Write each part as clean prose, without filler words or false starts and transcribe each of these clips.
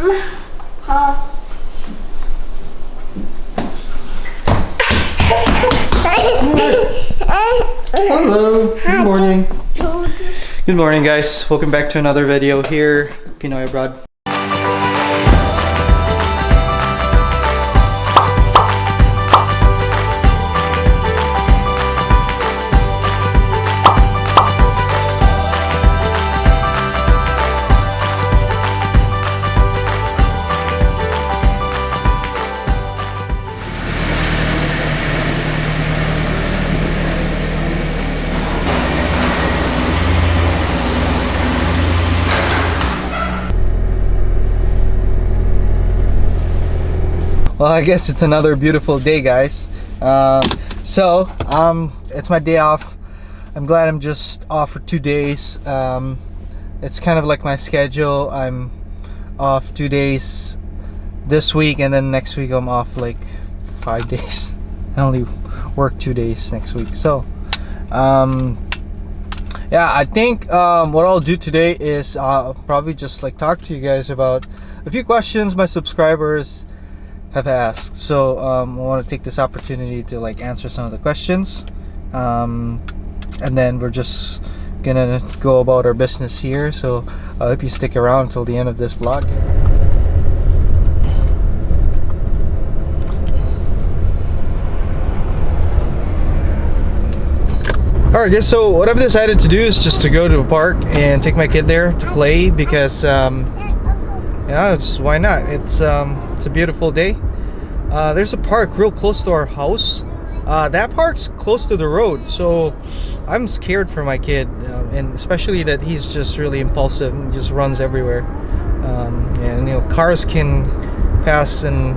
Hello, good morning. Good morning, guys. Welcome back to another video here, Pinoy Abroad. Well, I guess it's another beautiful day, guys. It's my day off. I'm glad I'm just off for 2 days. It's kind of like my schedule. I'm off 2 days this week, and then next week I'm off like 5 days. I only work 2 days next week. So, yeah, I think what I'll do today is probably just like talk to you guys about a few questions my subscribers have asked. So I want to take this opportunity to like answer some of the questions, and then we're just gonna go about our business here. So I hope you stick around until the end of this vlog. Alright guys, so what I've decided to do is just to go to a park and take my kid there to play, because yeah, just why not? It's a beautiful day. There's a park real close to our house. That park's close to the road, so I'm scared for my kid, and especially that he's just really impulsive and just runs everywhere. And you know, cars can pass, and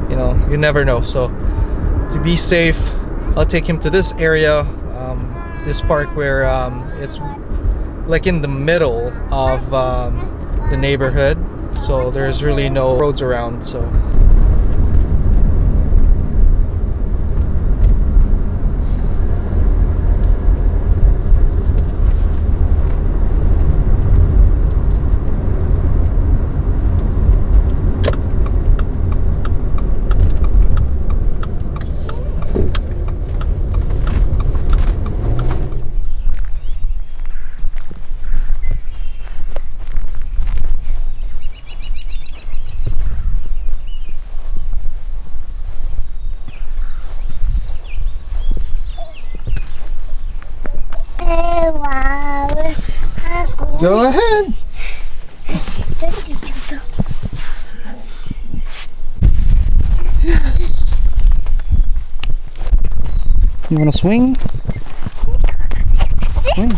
you know, you never know. So to be safe, I'll take him to this area, this park where it's like in the middle of the neighborhood. So there's really no roads around. So go ahead. Yes. You want to swing? Swing.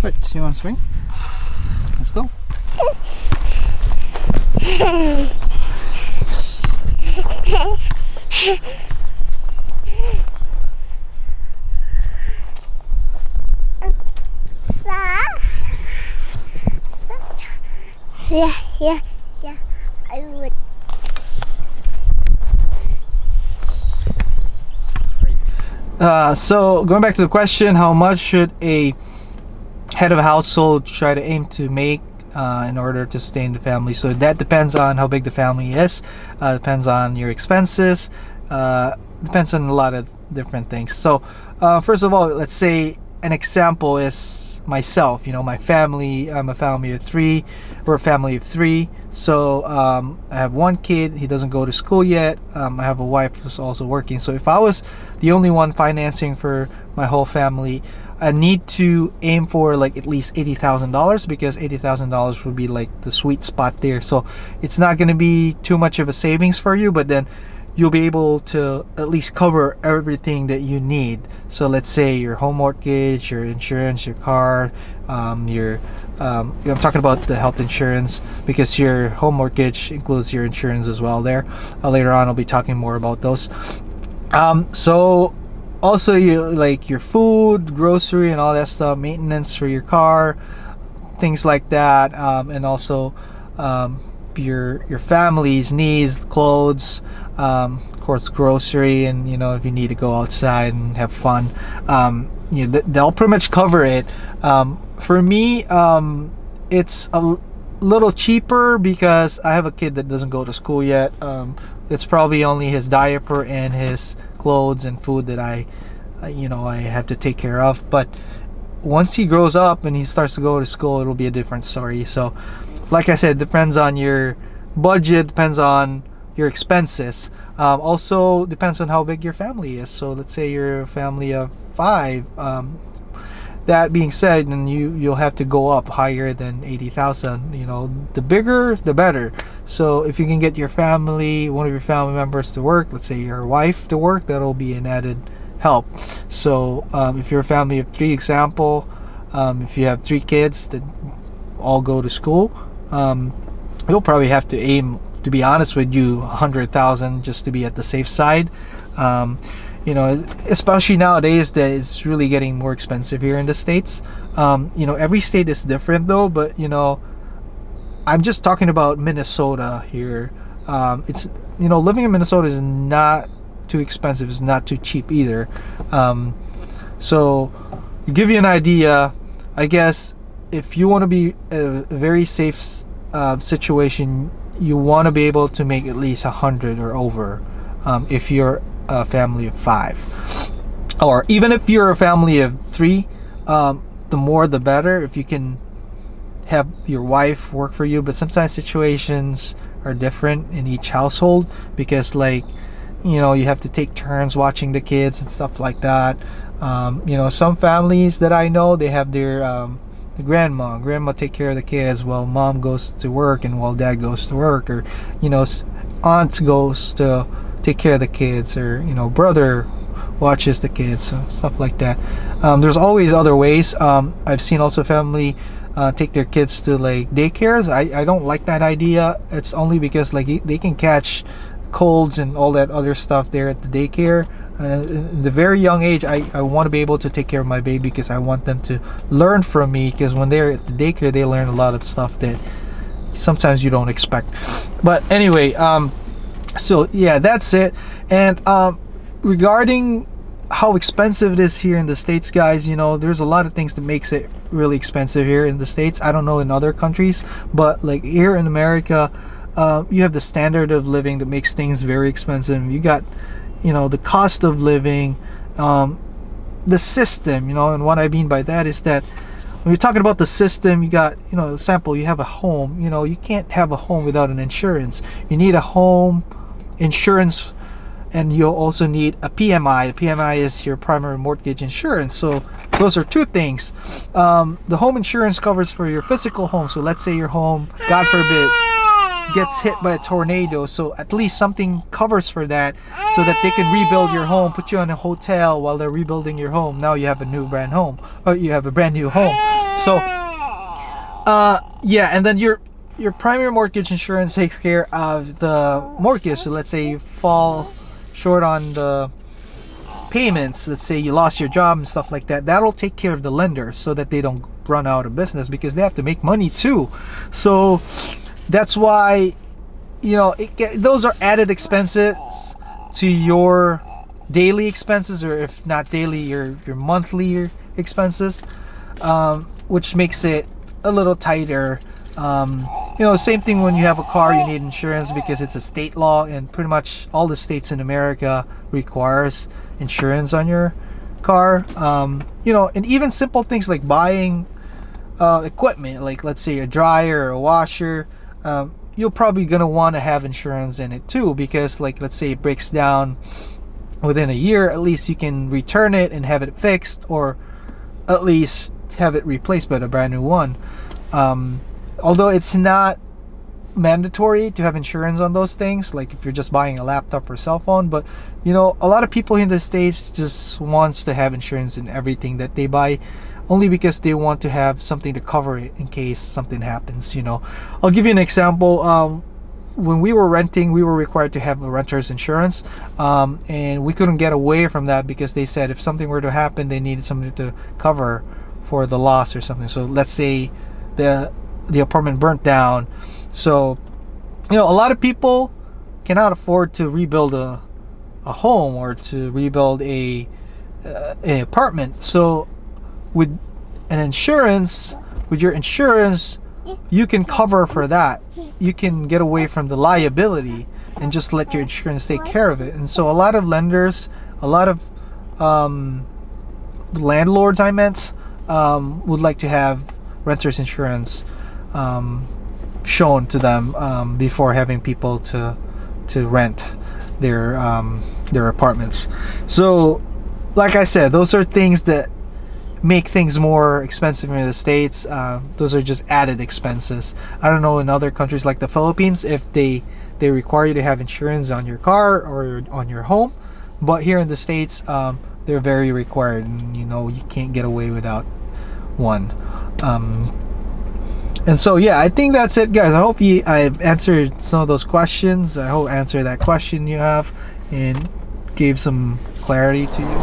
What? You want to swing? Let's go. Yes. Yeah, I would. So going back to the question, how much should a head of a household try to aim to make in order to sustain the family? So that depends on how big the family is, depends on your expenses, depends on a lot of different things. So first of all, let's say an example is myself. You know, my family, I'm a family of three. We're a family of three. So I have one kid, he doesn't go to school yet. I have a wife who's also working. So if I was the only one financing for my whole family, I need to aim for like at least $80,000, because $80,000 would be like the sweet spot there. So it's not going to be too much of a savings for you, but then you'll be able to at least cover everything that you need. So let's say your home mortgage, your insurance, your car, I'm talking about the health insurance, because your home mortgage includes your insurance as well there. Later on I'll be talking more about those. So also you like your food, grocery and all that stuff, maintenance for your car, things like that, and also your family's needs, clothes, of course grocery, and you know, if you need to go outside and have fun, you know, they'll pretty much cover it. For me, it's little cheaper because I have a kid that doesn't go to school yet. It's probably only his diaper and his clothes and food that I have to take care of. But once he grows up and he starts to go to school, it'll be a different story. So, like I said, depends on your budget, depends on your expenses. Also depends on how big your family is. So let's say you're a family of 5. That being said, and you'll have to go up higher than 80,000. The bigger the better. So if you can get one of your family members to work, let's say your wife to work, that'll be an added help. So if you're a family of 3, example, if you have 3 kids that all go to school, you'll probably have to aim, to be honest with you, 100,000 just to be at the safe side. Especially nowadays that it's really getting more expensive here in the States. Every state is different though, but I'm just talking about Minnesota here. It's living in Minnesota is not too expensive, it's not too cheap either. So to give you an idea, I guess if you want to be a very safe situation, you want to be able to make at least 100 or over, if you're a family of 5, or even if you're a family of 3, the more the better if you can have your wife work for you. But sometimes situations are different in each household because you have to take turns watching the kids and stuff like that. Some families that I know, they have their the grandma take care of the kids while mom goes to work and while dad goes to work, or aunt goes to take care of the kids, or brother watches the kids, so stuff like that. There's always other ways. I've seen also family take their kids to daycares. I don't like that idea. It's only because they can catch colds and all that other stuff there at the daycare. In the very young age, I want to be able to take care of my baby because I want them to learn from me, because when they're at the daycare they learn a lot of stuff that sometimes you don't expect. But anyway, so yeah, that's it. And regarding how expensive it is here in the States, guys, there's a lot of things that makes it really expensive here in the States. I don't know in other countries, but here in America, you have the standard of living that makes things very expensive. You got the cost of living, the system, and what I mean by that is that when you're talking about the system, you got, example, you have a home. You can't have a home without an insurance. You need a home insurance, and you'll also need a PMI. PMI is your primary mortgage insurance. So those are 2 things. The home insurance covers for your physical home. So let's say your home, God forbid, gets hit by a tornado, so at least something covers for that, so that they can rebuild your home, put you in a hotel while they're rebuilding your home. Now you have a brand new home. So and then your primary mortgage insurance takes care of the mortgage. So let's say you fall short on the payments, let's say you lost your job and stuff like that, that'll take care of the lender so that they don't run out of business, because they have to make money too. So that's why those are added expenses to your daily expenses, or if not daily, your monthly expenses, which makes it a little tighter. Same thing when you have a car, you need insurance because it's a state law, and pretty much all the states in America requires insurance on your car. And even simple things like buying equipment, like let's say a dryer or a washer, you're probably gonna want to have insurance in it too, because let's say it breaks down within a year, at least you can return it and have it fixed, or at least have it replaced by a brand new one. Although it's not mandatory to have insurance on those things, like if you're just buying a laptop or cell phone, but a lot of people in the States just wants to have insurance in everything that they buy, only because they want to have something to cover it in case something happens. I'll give you an example. When we were renting, we were required to have a renter's insurance, and we couldn't get away from that because they said if something were to happen, they needed something to cover for the loss or something. So let's say the apartment burnt down. So a lot of people cannot afford to rebuild a home or to rebuild an apartment. So with your insurance, you can cover for that. You can get away from the liability and just let your insurance take care of it. And so a lot of lenders, a lot of landlords, I meant, would like to have renter's insurance shown to them before having people to rent their apartments. So like I said, those are things that make things more expensive in the States. Those are just added expenses. I don't know in other countries like the Philippines if they require you to have insurance on your car or on your home, but here in the States they're very required, and you know, you can't get away without one. And so yeah, I think that's it, guys. I hope I've answered some of those questions. I hope I answered that question you have and gave some clarity to you.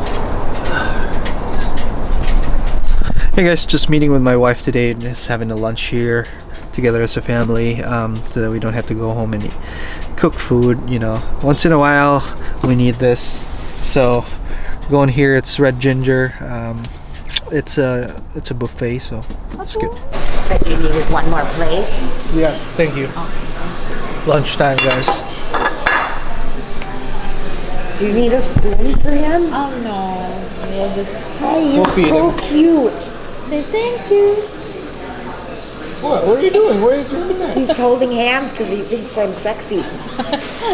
Hey guys, just meeting with my wife today, just having a lunch here together as a family, so that we don't have to go home and cook food. You know, once in a while we need this. So going here, it's red ginger. It's a buffet, so it's good. Said you needed one more plate. Yes, thank you. Lunchtime, guys. Do you need a spoon for him? Oh no, we'll just Hey, you're We'll feed so him. cute. say thank you. What are you doing? Why are you doing that? He's holding hands because he thinks I'm sexy.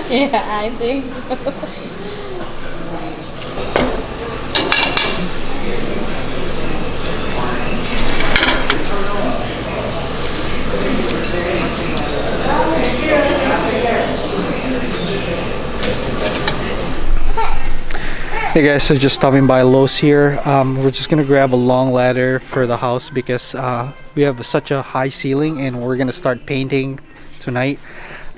Yeah, I think so. Hey guys, so just stopping by Lowe's here. We're just gonna grab a long ladder for the house because we have such a high ceiling and we're gonna start painting tonight.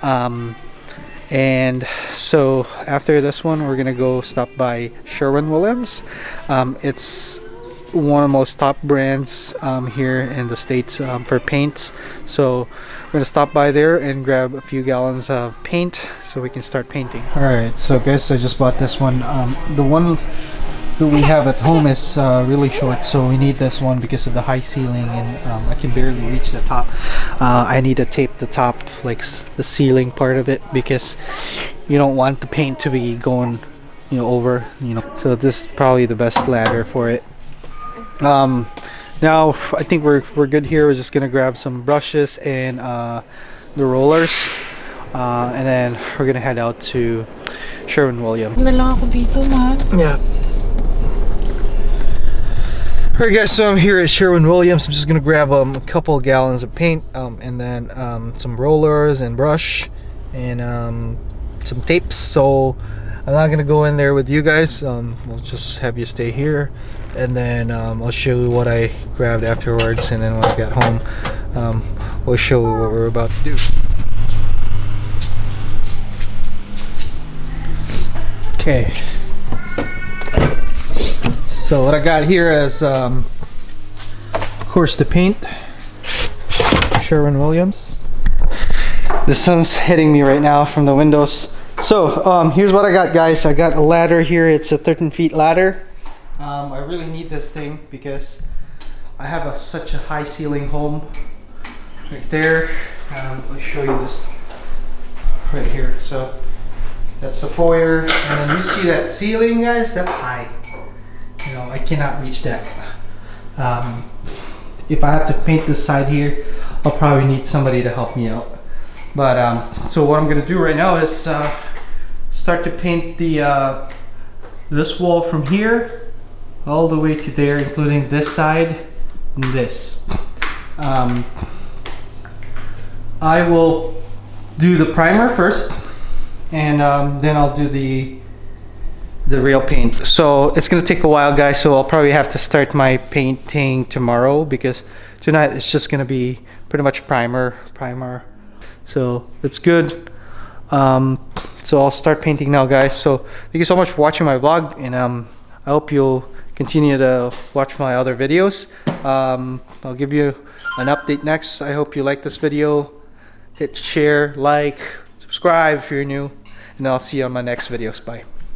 And so after this one, we're gonna go stop by Sherwin-Williams. It's one of the most top brands here in the States for paints. So we're gonna stop by there and grab a few gallons of paint so we can start painting. Alright, so guys, I just bought this one. The one that we have at home is really short, so we need this one because of the high ceiling, and I can barely reach the top. I need to tape the top, like the ceiling part of it, because you don't want the paint to be going, you know, over, you know. So this is probably the best ladder for it. Now I think we're good here. We're just gonna grab some brushes and the rollers, and then we're gonna head out to Sherwin-Williams. Nala ako dito, mahal. Yeah. Alright guys, so I'm here at Sherwin-Williams. I'm just gonna grab a couple gallons of paint, and then some rollers and brush and some tapes. So I'm not gonna go in there with you guys. We'll just have you stay here, and then I'll show you what I grabbed afterwards, and then when I got home, we'll show you what we're about to do. Okay. So what I got here is, of course, the paint. Sherwin-Williams. The sun's hitting me right now from the windows. So here's what I got, guys. I got a ladder here. It's a 13 feet ladder. I really need this thing because I have such a high ceiling home right there. I'll show you this right here. So that's the foyer, and then you see that ceiling, guys. That's high. You know, I cannot reach that. If I have to paint this side here, I'll probably need somebody to help me out. But so what I'm gonna do right now is start to paint the this wall from here all the way to there, including this side and this. I will do the primer first, and then I'll do the real paint. So it's gonna take a while, guys, so I'll probably have to start my painting tomorrow, because tonight it's just gonna be pretty much primer. So it's good. So I'll start painting now, guys. So thank you so much for watching my vlog, and I hope you'll continue to watch my other videos. I'll give you an update next. I hope you like this video. Hit share, like, subscribe if you're new, and I'll see you on my next videos. Bye.